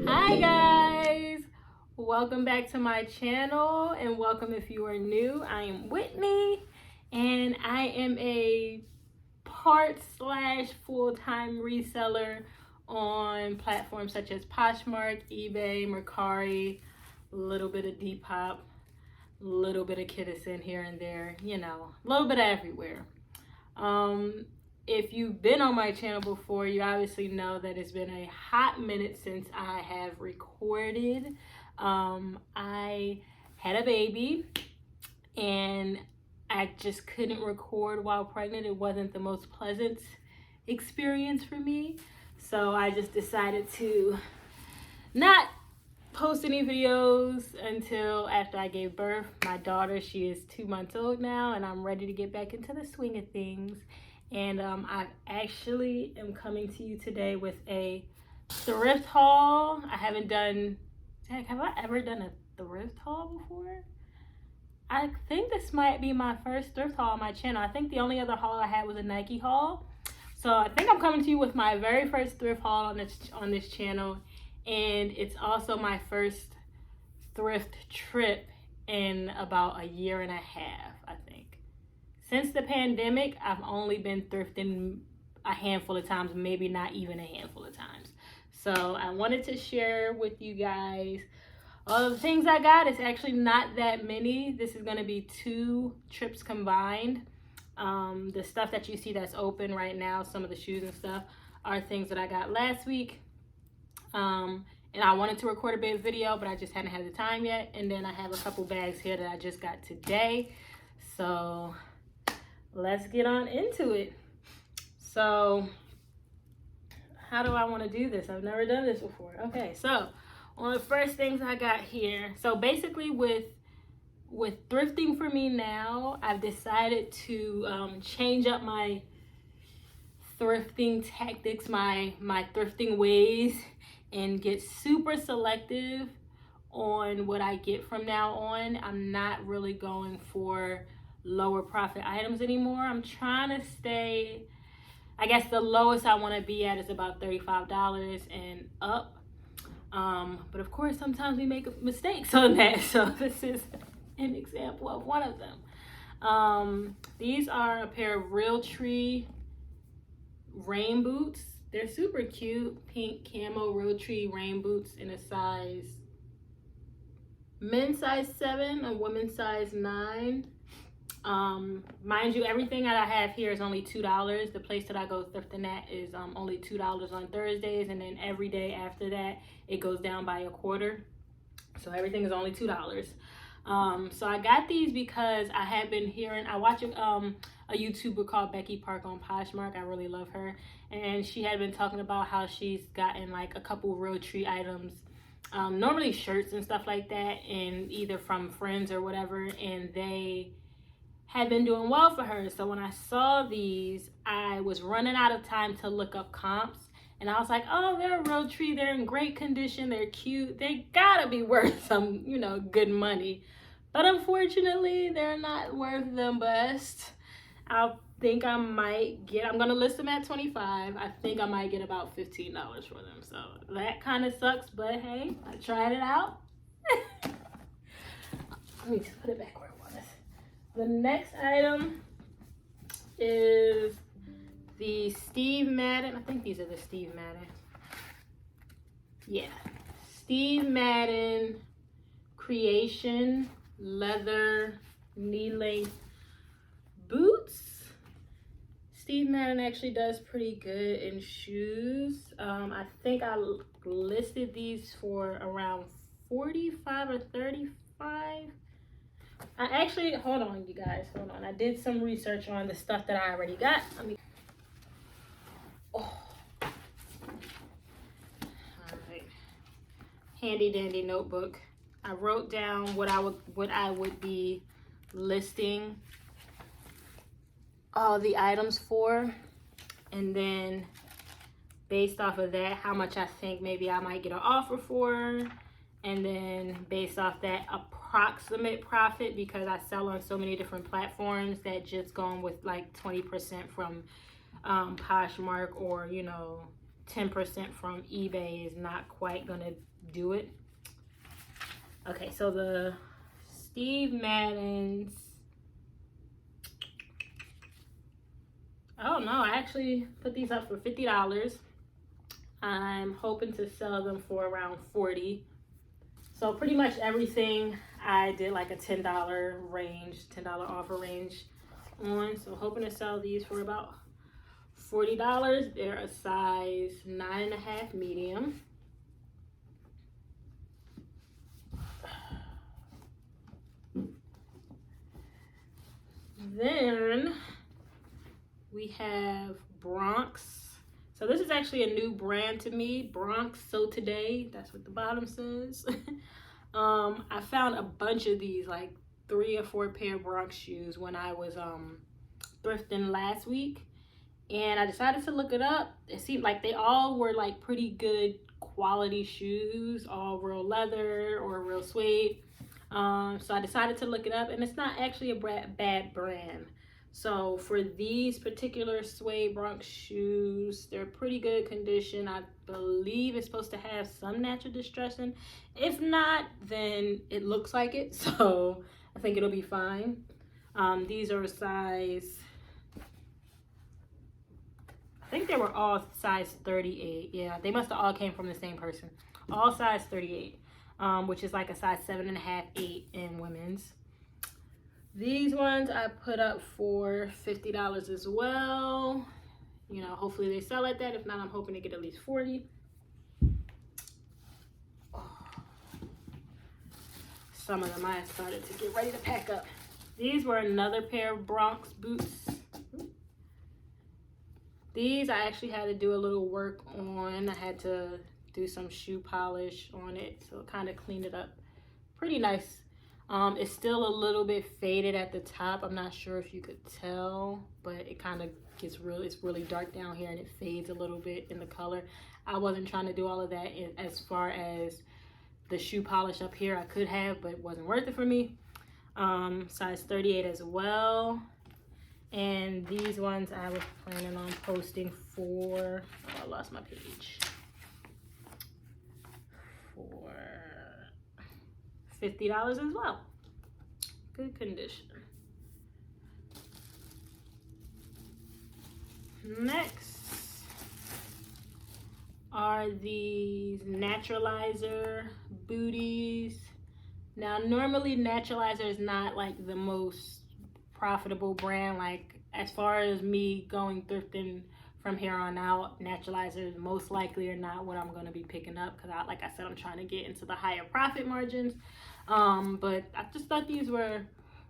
Hi guys, welcome back to my channel, and welcome if you are new. I am Whitney and I am a part/full-time reseller on platforms such as Poshmark, eBay, Mercari, a little bit of Depop, a little bit of Kittison here and there, you know, a little bit of everywhere. If you've been on my channel before, you obviously know that it's been a hot minute since I have recorded. I had a baby and I just couldn't record while pregnant. It wasn't the most pleasant experience for me. So I just decided to not post any videos until after I gave birth. My daughter, she is 2 months old now, and I'm ready to get back into the swing of things. And I actually am coming to you today with a thrift haul. I haven't done, have I ever done a thrift haul before? I think this might be my first thrift haul on my channel. I think the only other haul I had was a Nike haul. So I think I'm coming to you with my very first thrift haul on this channel. And it's also my first thrift trip in about a year and a half, I think. Since the pandemic, I've only been thrifting a handful of times, maybe not even a handful of times. So I wanted to share with you guys all the things I got. It's actually not that many. This is going to be 2 trips combined. The stuff that you see that's open right now, some of the shoes and stuff, are things that I got last week. And I wanted to record a big video, but I just hadn't had the time yet. And then I have a couple bags here that I just got today. So let's get on into it. So how do I want to do this? I've never done this before. Okay, so one of the first things I got here. So basically with thrifting for me now, I've decided to change up my thrifting tactics, my thrifting ways, and get super selective on what I get from now on. I'm not really going for lower profit items anymore. I'm trying to stay, I guess the lowest I want to be at is about $35 and up. But of course, sometimes we make mistakes on that. So this is an example of one of them. These are a pair of Realtree rain boots. They're super cute, pink camo Realtree rain boots in a size, men's size 7 and women's size 9. Mind you, everything that I have here is only $2. The place that I go thrifting at is only $2 on Thursdays, and then every day after that it goes down by a quarter. So everything is only $2. So I got these because I have been hearing, I watch a YouTuber called Becky Park on Poshmark. I really love her, and she had been talking about how she's gotten like a couple Realtree items, normally shirts and stuff like that, and either from friends or whatever, and they had been doing well for her. So when I saw these, I was running out of time to look up comps, and I was like, oh, they're a Realtree, they're in great condition, they're cute, they gotta be worth some, you know, good money. But unfortunately, they're not worth the best. I think I might get, I'm gonna list them at $25. I think I might get about $15 for them. So that kind of sucks, but hey, I tried it out. Let me just put it back where it was. The next item is the Steve Madden. I think these are the Steve Madden. Yeah. Steve Madden Creation leather knee-length boots. Steve Madden actually does pretty good in shoes. I think I listed these for around $45 or $35. I actually, hold on you guys, hold on. I did some research on the stuff that I already got. Let me, oh. All right. Handy dandy notebook. I wrote down what I would be listing all the items for, and then based off of that, how much I think maybe I might get an offer for, and then based off that approximate profit, because I sell on so many different platforms, that just going with like 20% from Poshmark or, you know, 10% from eBay is not quite gonna do it. Okay, so the Steve Madden's, oh no, I actually put these up for $50. I'm hoping to sell them for around $40. So pretty much everything I did like a $10 range, $10 offer range on. So hoping to sell these for about $40. They're a size 9.5 medium. Then we have Bronx. So this is actually a new brand to me, Bronx So Today. That's what the bottom says. I found a bunch of these, like 3 or 4 pair of Bronx shoes when I was thrifting last week. And I decided to look it up. It seemed like they all were like pretty good quality shoes, all real leather or real suede. So I decided to look it up, and it's not actually a bad brand. So for these particular suede Bronx shoes, they're pretty good condition. I believe it's supposed to have some natural distressing. If not, then it looks like it. So I think it'll be fine. These are a size, I think they were all size 38. Yeah, they must have all came from the same person. All size 38, which is like a size 7.5, 8 in women's. These ones I put up for $50 as well. You know, hopefully they sell at that. If not, I'm hoping to get at least 40. Oh. Some of them I started to get ready to pack up. These were another pair of Bronx boots. These I actually had to do a little work on. I had to do some shoe polish on it, so it kind of cleaned it up pretty nice. It's still a little bit faded at the top. I'm not sure if you could tell, but it kind of gets it's really dark down here and it fades a little bit in the color. I wasn't trying to do all of that as far as the shoe polish up here. I could have, but it wasn't worth it for me. Size 38 as well. And these ones I was planning on posting for, oh, I lost my page, for $50 as well. Good condition. Next are these Naturalizer Booties. Now normally Naturalizer is not like the most profitable brand. Like as far as me going thrifting from here on out, Naturalizer is most likely or not what I'm going to be picking up, because like I said, I'm trying to get into the higher profit margins. But I just thought these were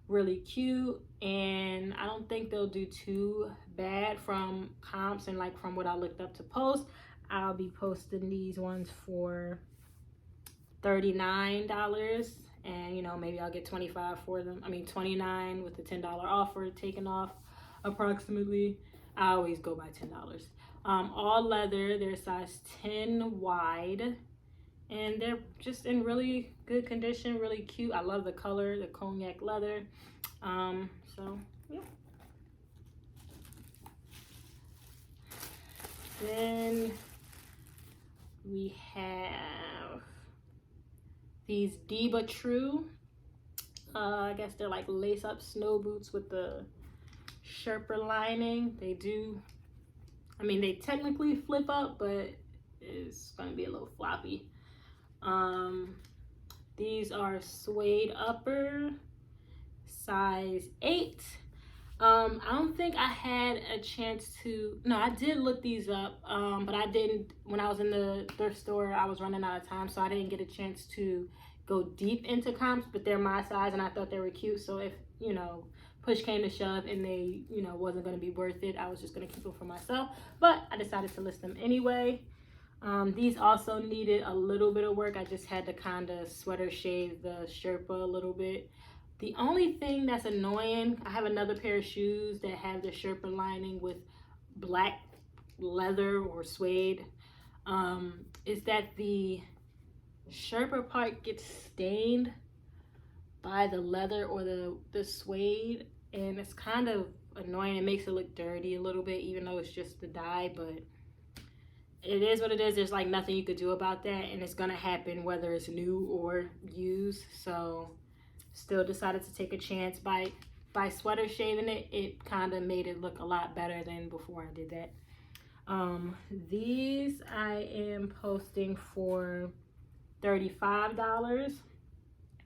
really cute, and I don't think they'll do too bad from comps and like from what I looked up to post. I'll be posting these ones for $39, and you know, maybe I'll get 25 for them. I mean 29 with the $10 offer taken off approximately. I always go by $10. All leather. They're size 10 wide, and they're just in really good condition, really cute. I love the color, the cognac leather. So yeah. Then we have these Diva True. I guess they're like lace up snow boots with the Sherpa lining. They do, I mean, they technically flip up, but it's gonna be a little floppy. These are suede upper, size 8. I don't think I had a chance to, no, I did look these up, but I didn't, when I was in the thrift store, I was running out of time, so I didn't get a chance to go deep into comps, but they're my size and I thought they were cute. So if, you know, push came to shove and they, you know, wasn't going to be worth it, I was just going to keep them for myself, but I decided to list them anyway. These also needed a little bit of work. I just had to kind of sweater shave the Sherpa a little bit. The only thing that's annoying, I have another pair of shoes that have the Sherpa lining with black leather or suede, is that the Sherpa part gets stained by the leather or the suede, and it's kind of annoying. It makes it look dirty a little bit, even though it's just the dye, but it is what it is. There's like nothing you could do about that, and it's gonna happen whether it's new or used. So still decided to take a chance by sweater shaving it. It kind of made it look a lot better than before I did that. These I am posting for $35.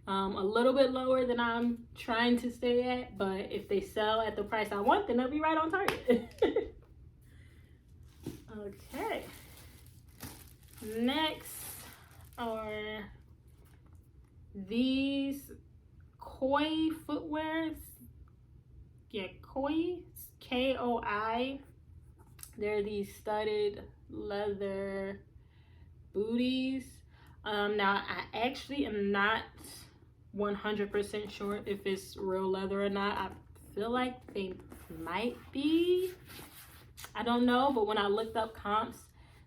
A little bit lower than I'm trying to stay at, but if they sell at the price I want, then they'll be right on target. Okay. Next are these Koi footwear. Yeah, Koi, Koi. They're these studded leather booties. Now I actually am not 100% sure if it's real leather or not. I feel like they might be. I don't know, but when I looked up comps,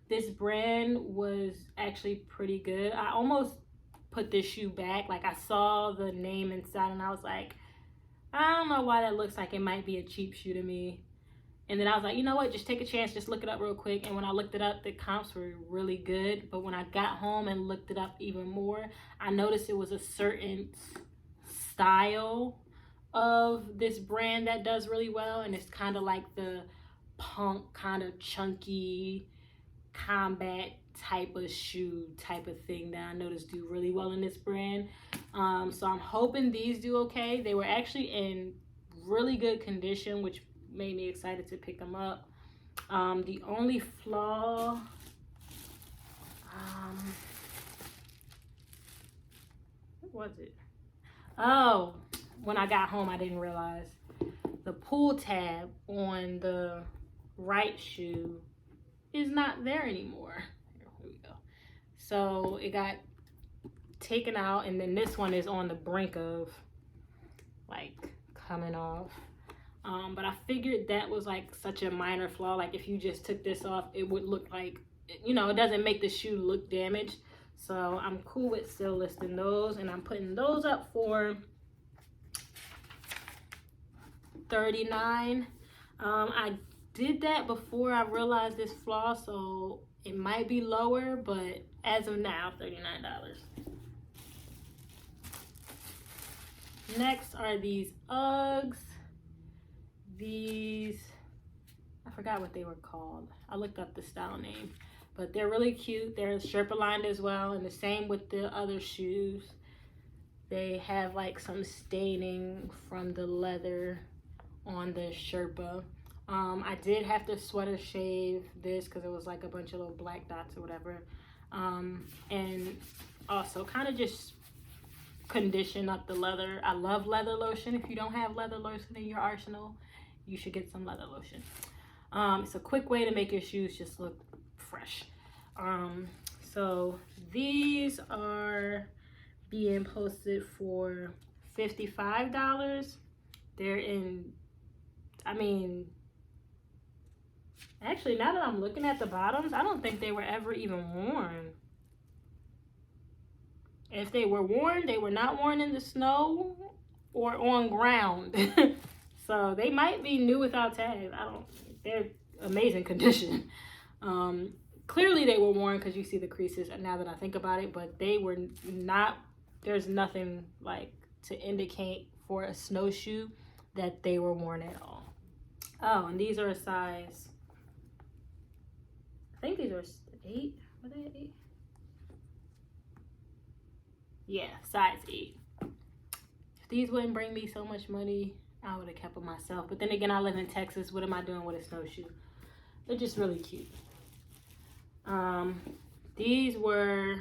this brand was actually pretty good. I almost put this shoe back. Like, I saw the name inside and I was like, I don't know why that looks like it might be a cheap shoe to me. And then I was like, you know what, just take a chance, just look it up real quick. And when I looked it up, the comps were really good. But when I got home and looked it up even more, I noticed it was a certain style of this brand that does really well. And it's kind of like the punk, kind of chunky, combat type of shoe type of thing that I noticed do really well in this brand. So I'm hoping these do okay. They were actually in really good condition, which made me excited to pick them up. The only flaw, what was it? Oh, when I got home I didn't realize the pull tab on the right shoe is not there anymore. Here we go. So it got taken out, and then this one is on the brink of like coming off. But I figured that was like such a minor flaw. Like if you just took this off, it would look like, you know, it doesn't make the shoe look damaged. So I'm cool with still listing those, and I'm putting those up for $39. I did that before I realized this flaw, so it might be lower, but as of now, $39. Next are these Uggs. These, I forgot what they were called. I looked up the style name, but they're really cute. They're Sherpa lined as well, and the same with the other shoes. They have like some staining from the leather on the Sherpa. I did have to sweater shave this because it was like a bunch of little black dots or whatever. And also kind of just condition up the leather. I love leather lotion. If you don't have leather lotion in your arsenal, you should get some leather lotion. It's a quick way to make your shoes just look fresh. So these are being posted for $55. They're in, I mean, actually, now that I'm looking at the bottoms, I don't think they were ever even worn. If they were worn, they were not worn in the snow or on ground. So they might be new without tags. They're amazing condition. Clearly they were worn because you see the creases now that I think about it, but they were not, there's nothing like to indicate for a snowshoe that they were worn at all. Oh, and these are a size, I think these are 8. Were they 8? Yeah, size 8. If these wouldn't bring me so much money, I would have kept them myself. But then again, I live in Texas. What am I doing with a snowshoe? They're just really cute. These were,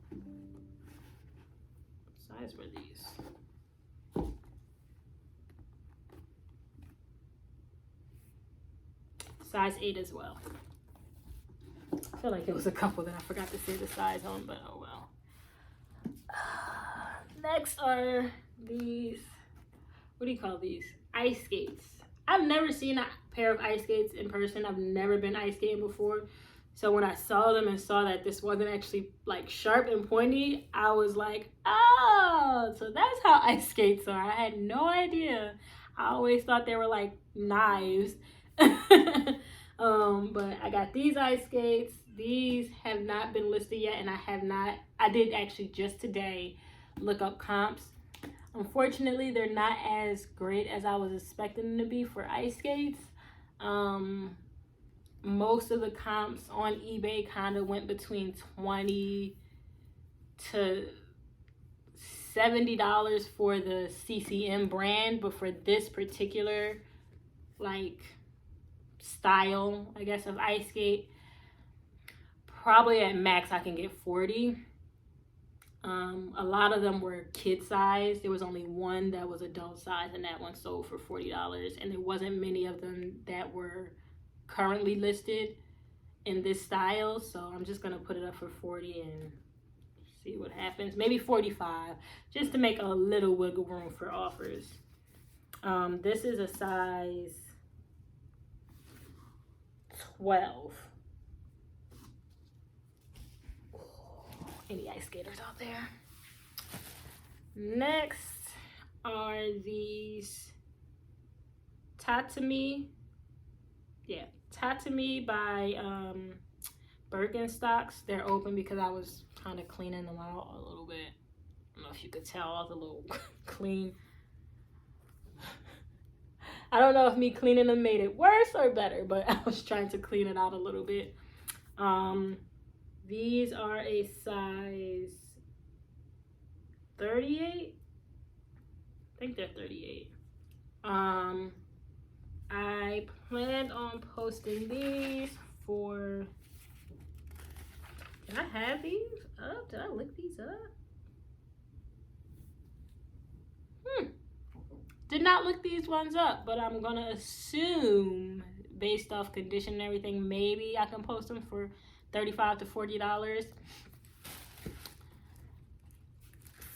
what size were these? Size 8 as well. I feel like there was a couple that I forgot to say the size on, but oh well. Next are these, what do you call these? Ice skates. I've never seen a pair of ice skates in person. I've never been ice skating before. So when I saw them and saw that this wasn't actually like sharp and pointy, I was like, oh, so that's how ice skates are. I had no idea. I always thought they were like knives. But I got these ice skates. These have not been listed yet, and I did actually just today look up comps. Unfortunately, they're not as great as I was expecting them to be for ice skates. Most of the comps on eBay kind of went between $20 to $70 for the CCM brand, but for this particular like style, I guess, of ice skate, probably at max I can get 40. A lot of them were kid size. There was only one that was adult size, and that one sold for $40. And there wasn't many of them that were currently listed in this style, so I'm just gonna put it up for 40 and see what happens. Maybe 45, just to make a little wiggle room for offers. This is a size 12. Any ice skaters out there? Next are these Tatami by Birkenstocks. They're open because I was kind of cleaning them out a little bit. I don't know if you could tell, I was a little clean. I don't know if me cleaning them made it worse or better, but I was trying to clean it out a little bit. These are a size 38. I think they're 38. I planned on posting these for... Did I have these up? Did I look these up? Did not look these ones up, but I'm gonna assume, based off condition and everything, maybe I can post them for $35 to $40.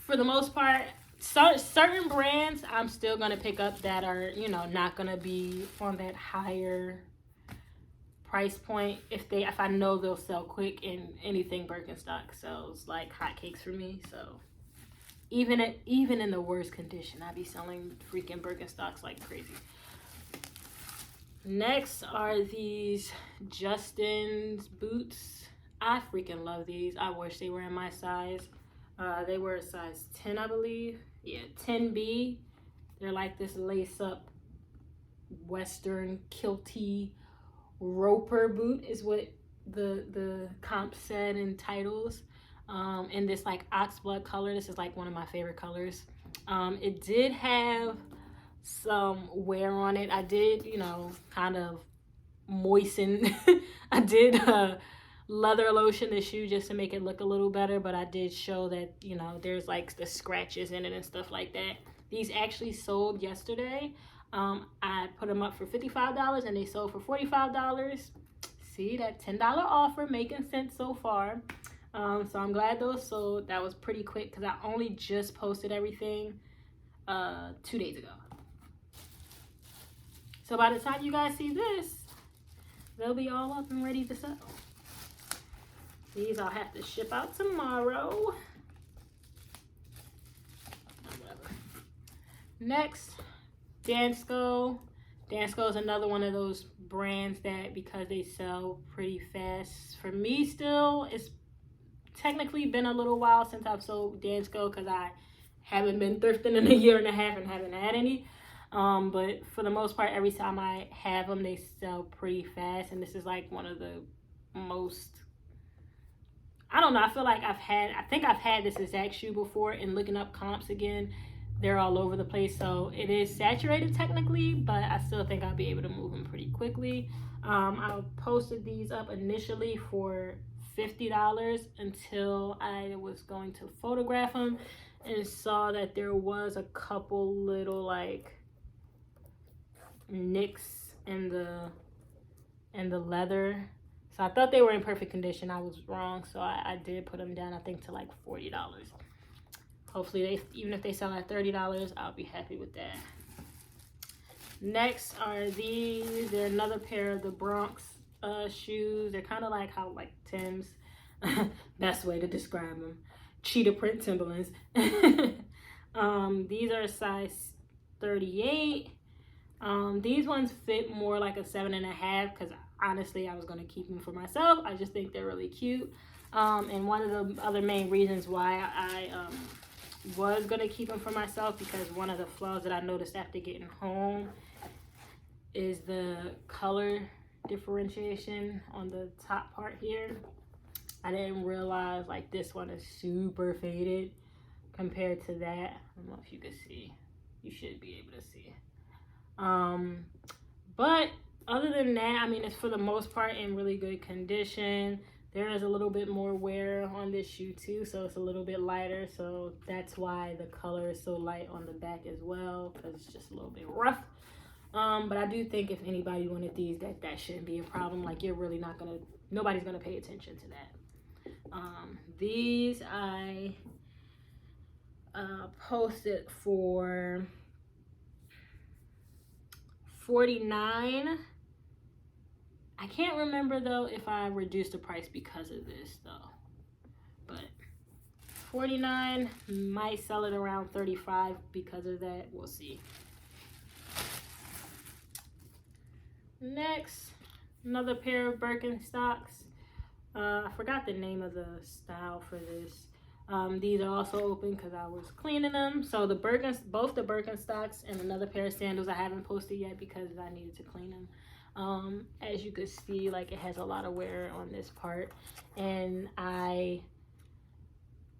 For the most part, certain brands I'm still gonna pick up that are, you know, not gonna be on that higher price point if I know they'll sell quick, and anything Birkenstock sells like hotcakes for me. So even in the worst condition, I be selling freaking Birkenstocks like crazy. Next are these Justin's boots. I freaking love these. I wish they were in my size. They were a size 10, I believe. Yeah, 10B. They're like this lace up Western kilty roper boot is what the comp said in titles. In this like oxblood color. This is like one of my favorite colors. It did have some wear on it. I did, you know, kind of moisten. I did leather lotion the shoe just to make it look a little better, but I did show that, you know, there's like the scratches in it and stuff like that. These actually sold yesterday. I put them up for $55 and they sold for $45. See, that $10 offer making sense so far. So I'm glad those sold. That was pretty quick because I only just posted everything 2 days ago. So by the time you guys see this, they'll be all up and ready to sell. These I'll have to ship out tomorrow. Whatever. Next, Dansko. Dansko is another one of those brands that, because they sell pretty fast, for me still, it's technically been a little while since I've sold Dansko because I haven't been thrifting in a year and a half and haven't had any. But for the most part, every time I have them, they sell pretty fast. And this is like one of the most, I don't know, I feel like I think I've had this exact shoe before, and looking up comps again, they're all over the place. So it is saturated technically, but I still think I'll be able to move them pretty quickly. I posted these up initially for $50 until I was going to photograph them and saw that there was a couple little like nicks in the leather. So I thought they were in perfect condition. I was wrong. So I did put them down, I think, to like $40. Hopefully even if they sell at $30, I'll be happy with that. Next are these. They're another pair of the Bronx shoes. They're kind of like how like Tim's, best way to describe them, cheetah print Timberlands. These are a size 38. These ones fit more like a 7.5 because honestly, I was going to keep them for myself. I just think they're really cute. And one of the other main reasons why I was going to keep them for myself, because one of the flaws that I noticed after getting home is the color differentiation on the top part here. I didn't realize like this one is super faded compared to that. I don't know if you can see. You should be able to see. But other than that, I mean, it's for the most part in really good condition. There is a little bit more wear on this shoe too, so it's a little bit lighter. So that's why the color is so light on the back as well, because it's just a little bit rough. But I do think if anybody wanted these, that shouldn't be a problem. Like, you're really not gonna, nobody's gonna pay attention to that. These I posted for $49. I can't remember though if I reduced the price because of this though, but $49, might sell it around $35 because of that. We'll see. Next, another pair of Birkenstocks. I forgot the name of the style for this. These are also open because I was cleaning them. So the both the Birkenstocks and another pair of sandals I haven't posted yet because I needed to clean them. As you can see, like, it has a lot of wear on this part, and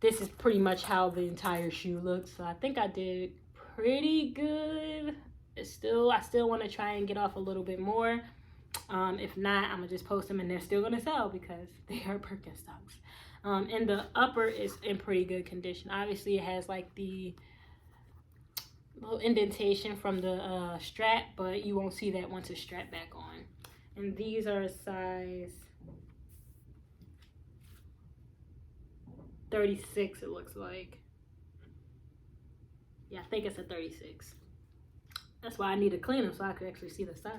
this is pretty much how the entire shoe looks. So I think I did pretty good. I still want to try and get off a little bit more. If not, I'm gonna just post them and they're still gonna sell because they are Birkenstocks. And the upper is in pretty good condition. Obviously, it has like the little indentation from the strap, but you won't see that once it's strapped back on. And these are a size 36, it looks like. Yeah, I think it's a 36. That's why I need to clean them so I could actually see the size.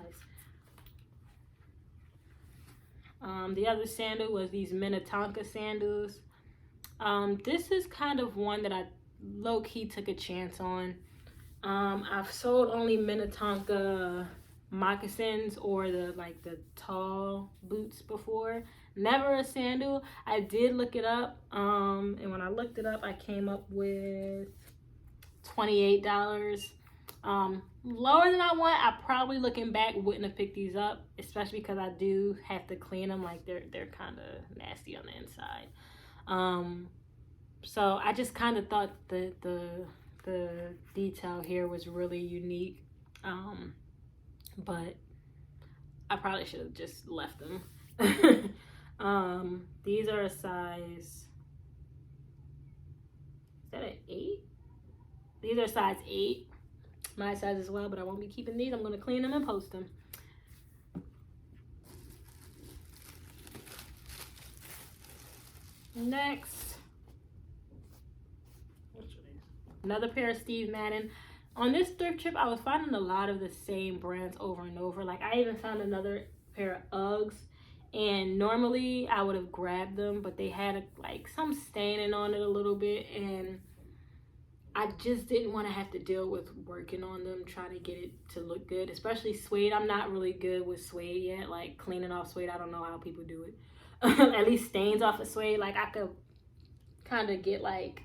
The other sandal was these Minnetonka sandals. This is kind of one that I low-key took a chance on. I've sold only Minnetonka moccasins or the tall boots before. Never a sandal. I did look it up, and when I looked it up, I came up with $28. Lower than I want. I probably, looking back, wouldn't have picked these up, especially because I do have to clean them. Like, they're kind of nasty on the inside. So I just kind of thought that the detail here was really unique, but I probably should have just left them. These are a size, is that an 8? These are size 8. My size as well, but I won't be keeping these. I'm going to clean them and post them. Next, another pair of Steve Madden. On this thrift trip, I was finding a lot of the same brands over and over. Like, I even found another pair of Uggs, and normally I would have grabbed them, but they had like some staining on it a little bit, and I just didn't want to have to deal with working on them, trying to get it to look good, especially Suede. I'm not really good with Suede yet, like cleaning off Suede. I don't know how people do it. At least stains off of Suede. Like, I could kind of get like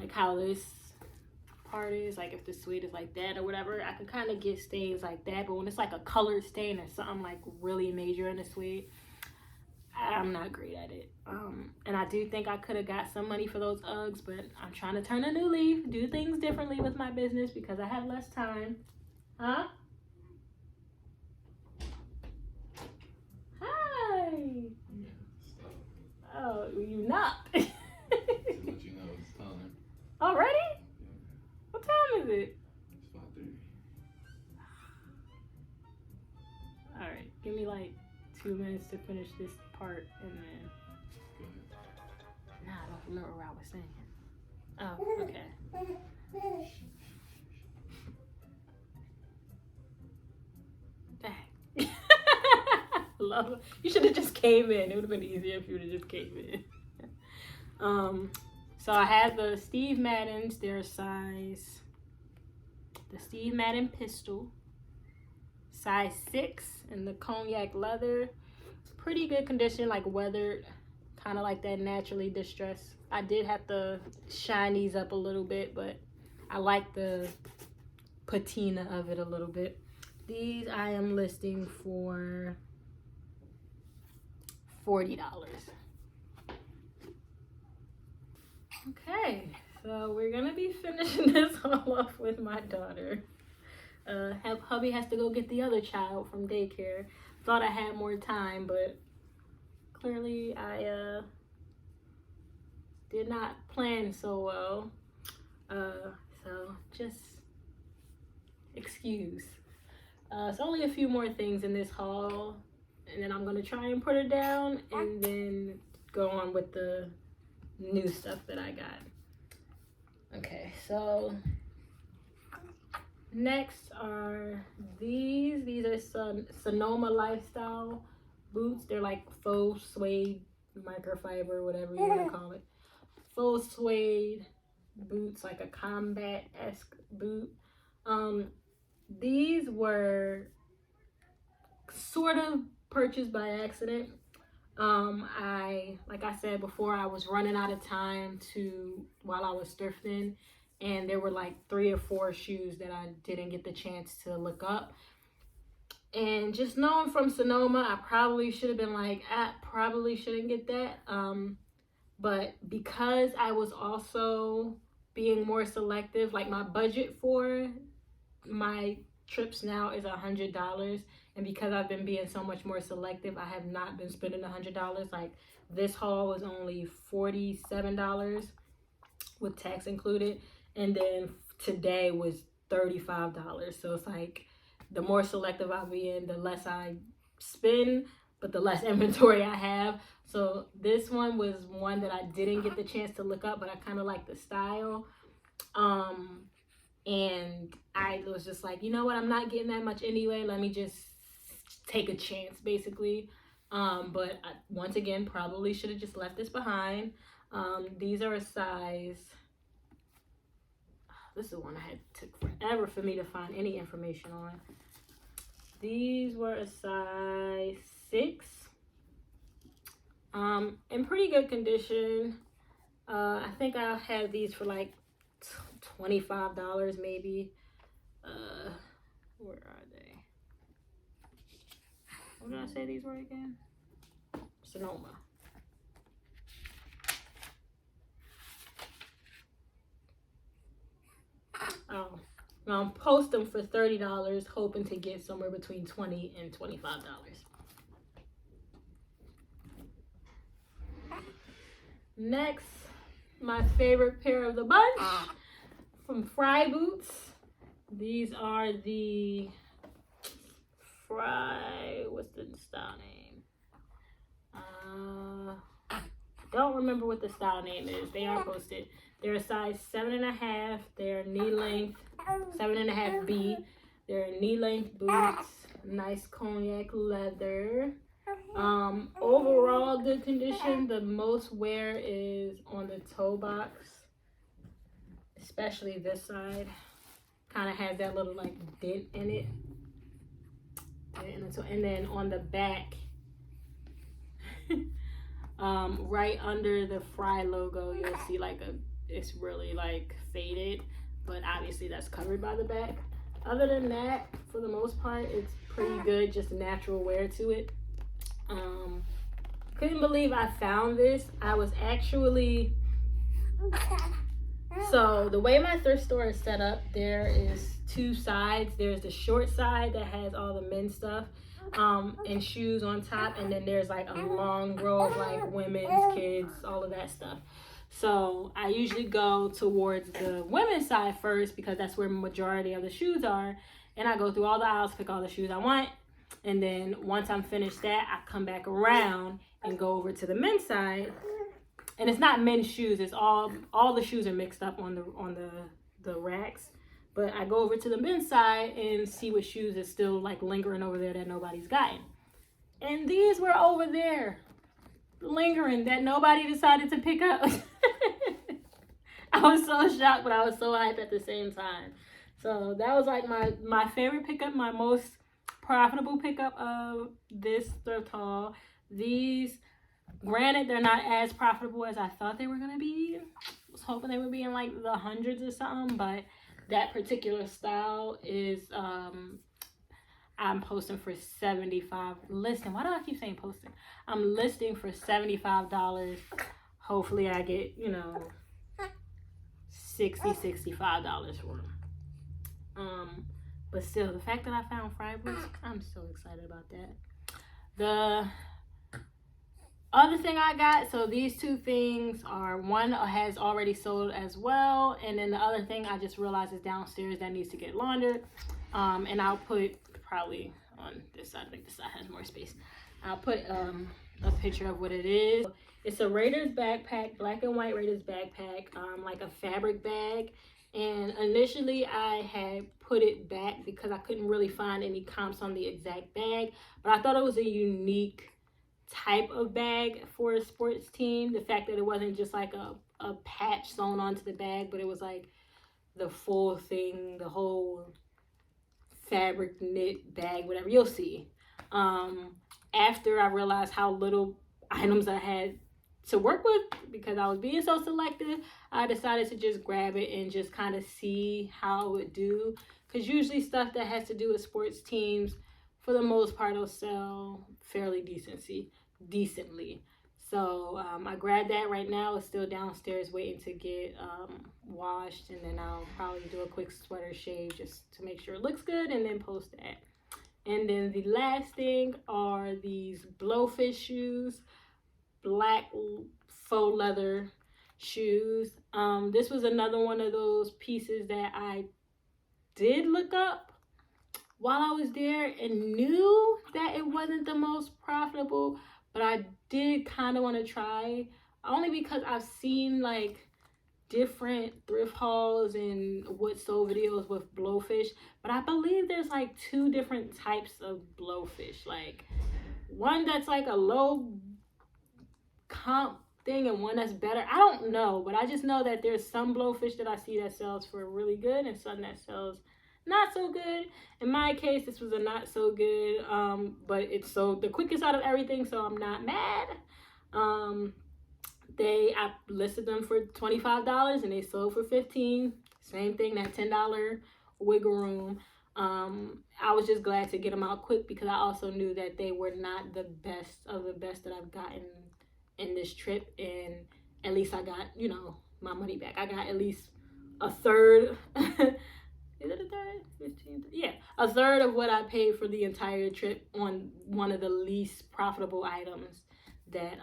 how this part is, like if the Suede is like that or whatever, I can kind of get stains like that. But when it's like a colored stain or something like really major in the Suede, I'm not great at it. And I do think I could have got some money for those Uggs, but I'm trying to turn a new leaf, do things differently with my business because I have less time. Huh? Hi. Oh, you knocked. Just let you know it's time. Already? Yeah. What time is it? It's 5:30. All right, give me like 2 minutes to finish this part and then. Go ahead. Nah, I don't remember what I was saying. Oh, okay. Dang. Love it. You should have just came in. It would have been easier if you would have just came in. So I had the Steve Maddens. They're size, the Steve Madden Pistol, size 6 in the cognac leather. Pretty good condition, like weathered, kind of like that naturally distressed. I did have to shine these up a little bit, but I like the patina of it a little bit. These I am listing for $40. Okay, so we're gonna be finishing this all off with my daughter. Hubby has to go get the other child from daycare. Thought I had more time, but clearly I did not plan so well. So just excuse. It's only a few more things in this haul, and then I'm gonna try and put her down and then go on with the new stuff that I got. Okay, so next are these. These are Sonoma lifestyle boots. They're like faux suede, microfiber, whatever you want to call it. Faux suede boots, like a combat-esque boot. These were sort of purchased by accident. Like I said before, I was running out of time while I was thrifting, and there were like 3 or 4 shoes that I didn't get the chance to look up. And just knowing from Sonoma, I probably should have been like, I probably shouldn't get that. But because I was also being more selective, like my budget for my trips now is $100. And because I've been being so much more selective, I have not been spending $100. Like this haul was only $47 with tax included. And then today was $35. So it's like the more selective I be in, the less I spend, but the less inventory I have. So this one was one that I didn't get the chance to look up, but I kind of like the style. And I was just like, you know what? I'm not getting that much anyway. Let me just take a chance, basically. But once again, probably should have just left this behind. These are a size. This is one I took forever for me to find any information on. These were a size 6. In pretty good condition. I think I'll have these for like $25 maybe. Where are they? What did I say these were again? Sonoma. I'll post them for $30, hoping to get somewhere between $20 and $25. Next, my favorite pair of the bunch from Fry Boots. These are the Fry, what's the style name? Don't remember what the style name is. They are posted. They're a size 7.5. They're knee length, 7.5B. They're knee length boots. Nice cognac leather. Overall good condition. The most wear is on the toe box, especially this side. Kind of has that little like dent in it. And then on the back, right under the Fry logo, you'll see like it's really like faded, but obviously that's covered by the back. Other than that, for the most part, it's pretty good, just natural wear to it. Couldn't believe I found this. I was actually, so the way my thrift store is set up, there is 2 sides. There's the short side that has all the men's stuff and shoes on top, and then there's like a long row of like women's, kids, all of that stuff. So I usually go towards the women's side first because that's where the majority of the shoes are, and I go through all the aisles, pick all the shoes I want, and then once I'm finished that, I come back around and go over to the men's side. And it's not men's shoes, it's all the shoes are mixed up on the racks. But I go over to the men's side and see what shoes is still like lingering over there that nobody's gotten. And these were over there, lingering, that nobody decided to pick up. I was so shocked, but I was so hyped at the same time. So that was like my favorite pickup, my most profitable pickup of this thrift haul. These, granted, they're not as profitable as I thought they were going to be. I was hoping they would be in like the hundreds or something, but that particular style is, I'm posting for $75. Listing. Why do I keep saying posting? I'm listing for $75. Hopefully I get, you know, $65 for them. But still, the fact that I found Fridays, I'm so excited about that. The other thing I got, so these two things are, one has already sold as well, and then the other thing I just realized is downstairs that needs to get laundered. And I'll put probably on this side, I think this side has more space. I'll put a picture of what it is. It's a Raiders backpack, black and white Raiders backpack, like a fabric bag. And initially I had put it back because I couldn't really find any comps on the exact bag, but I thought it was a unique type of bag for a sports team. The fact that it wasn't just like a patch sewn onto the bag, but it was like the full thing, the whole fabric knit bag, whatever, you'll see. After I realized how little items I had to work with because I was being so selective, I decided to just grab it and just kind of see how it would do, because usually stuff that has to do with sports teams, for the most part, will sell fairly decently. So I grabbed that. Right now it's still downstairs waiting to get washed, and then I'll probably do a quick sweater shave just to make sure it looks good and then post that. And then the last thing are these blowfish shoes, black faux leather shoes. This was another one of those pieces that I did look up while I was there and knew that it wasn't the most profitable, but I did kind of want to try, only because I've seen like different thrift hauls and what sold videos with blowfish, but I believe there's like two different types of blowfish, like one that's like a low comp thing and one that's better. I don't know, but I just know that there's some blowfish that I see that sells for really good and some that sells not so good. In my case, this was a not so good, but it's sold the quickest out of everything, so I'm not mad. I listed them for $25 and they sold for $15. Same thing, that $10 wiggle room. I was just glad to get them out quick because I also knew that they were not the best of the best that I've gotten in this trip, and at least I got, you know, my money back. I got at least a third. Is it a third? 15? Yeah, a third of what I paid for the entire trip on one of the least profitable items that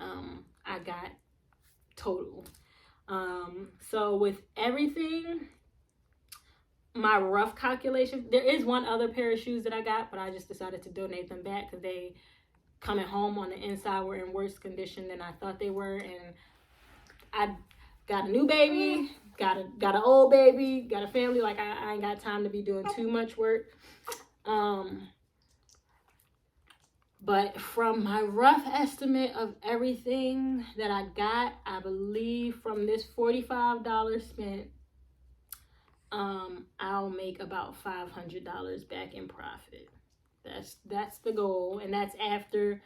I got total. So with everything, my rough calculation, there is one other pair of shoes that I got, but I just decided to donate them back because they coming home on the inside were in worse condition than I thought they were, and I got a new baby, got an old baby, got a family. Like I ain't got time to be doing too much work. But from my rough estimate of everything that I got, I believe from this $45 spent, I'll make about $500 back in profit. That's the goal, and that's after,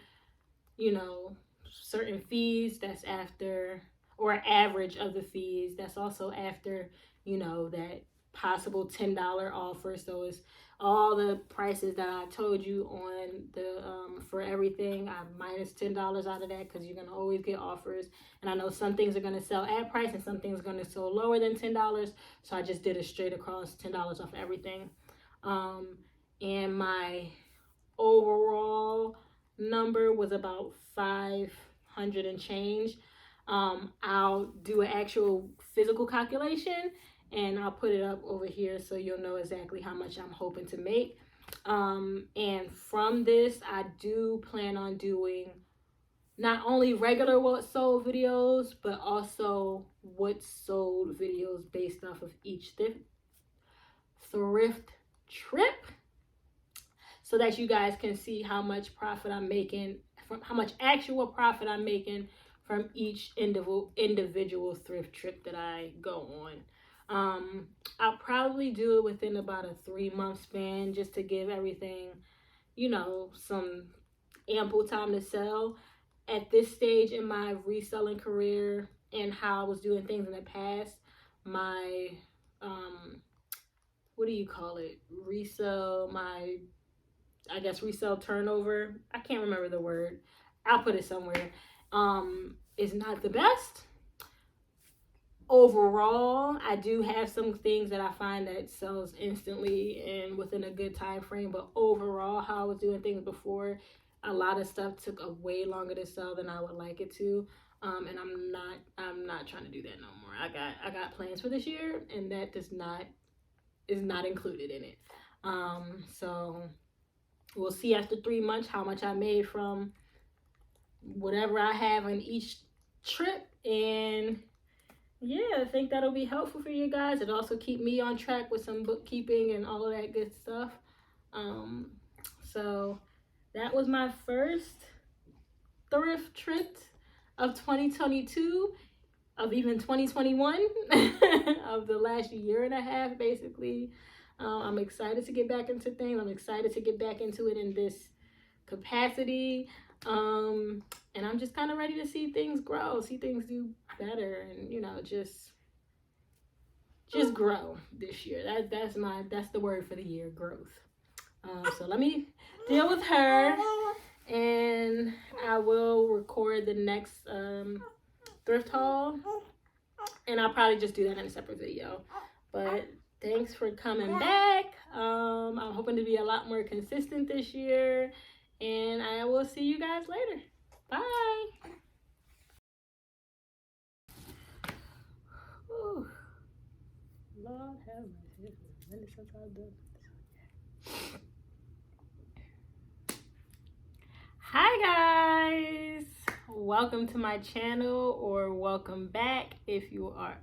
you know, certain fees. That's after, or average of the fees. That's also after, you know, that possible $10 offer. So it's all the prices that I told you on the for everything. I minus $10 out of that because you're gonna always get offers, and I know some things are gonna sell at price and some things are gonna sell lower than $10. So I just did a straight across $10 off everything. And my overall number was about 500 and change. I'll do an actual physical calculation and I'll put it up over here so you'll know exactly how much I'm hoping to make. And from this, I do plan on doing not only regular what sold videos, but also what sold videos based off of each thrift trip, so that you guys can see how much profit I'm making, from how much actual profit I'm making from each individual thrift trip that I go on. I'll probably do it within about a 3-month span just to give everything, you know, some ample time to sell. At this stage in my reselling career and how I was doing things in the past, my what do you call it? Resell, my, I guess, resell turnover. I can't remember the word. I'll put it somewhere. Is not the best. Overall, I do have some things that I find that sells instantly and within a good time frame, but overall, how I was doing things before, a lot of stuff took a way longer to sell than I would like it to. And I'm not trying to do that no more. I got plans for this year, and that is not included in it. So we'll see after 3 months how much I made from whatever I have on each trip. And yeah, I think that'll be helpful for you guys. It'll also keep me on track with some bookkeeping and all of that good stuff. So that was my first thrift trip of 2022, of even 2021, of the last year and a half, basically. I'm excited to get back into things. I'm excited to get back into it in this capacity. And I'm just kind of ready to see things grow, see things do better, and, you know, just grow this year. That's the word for the year, growth. So let me deal with her, and I will record the next thrift haul, and I'll probably just do that in a separate video. But thanks for coming back. I'm hoping to be a lot more consistent this year, and I will see you guys later. Bye. Ooh. Lord have mercy. It's been a minute since I've done this. Hi guys. Welcome to my channel, or welcome back if you are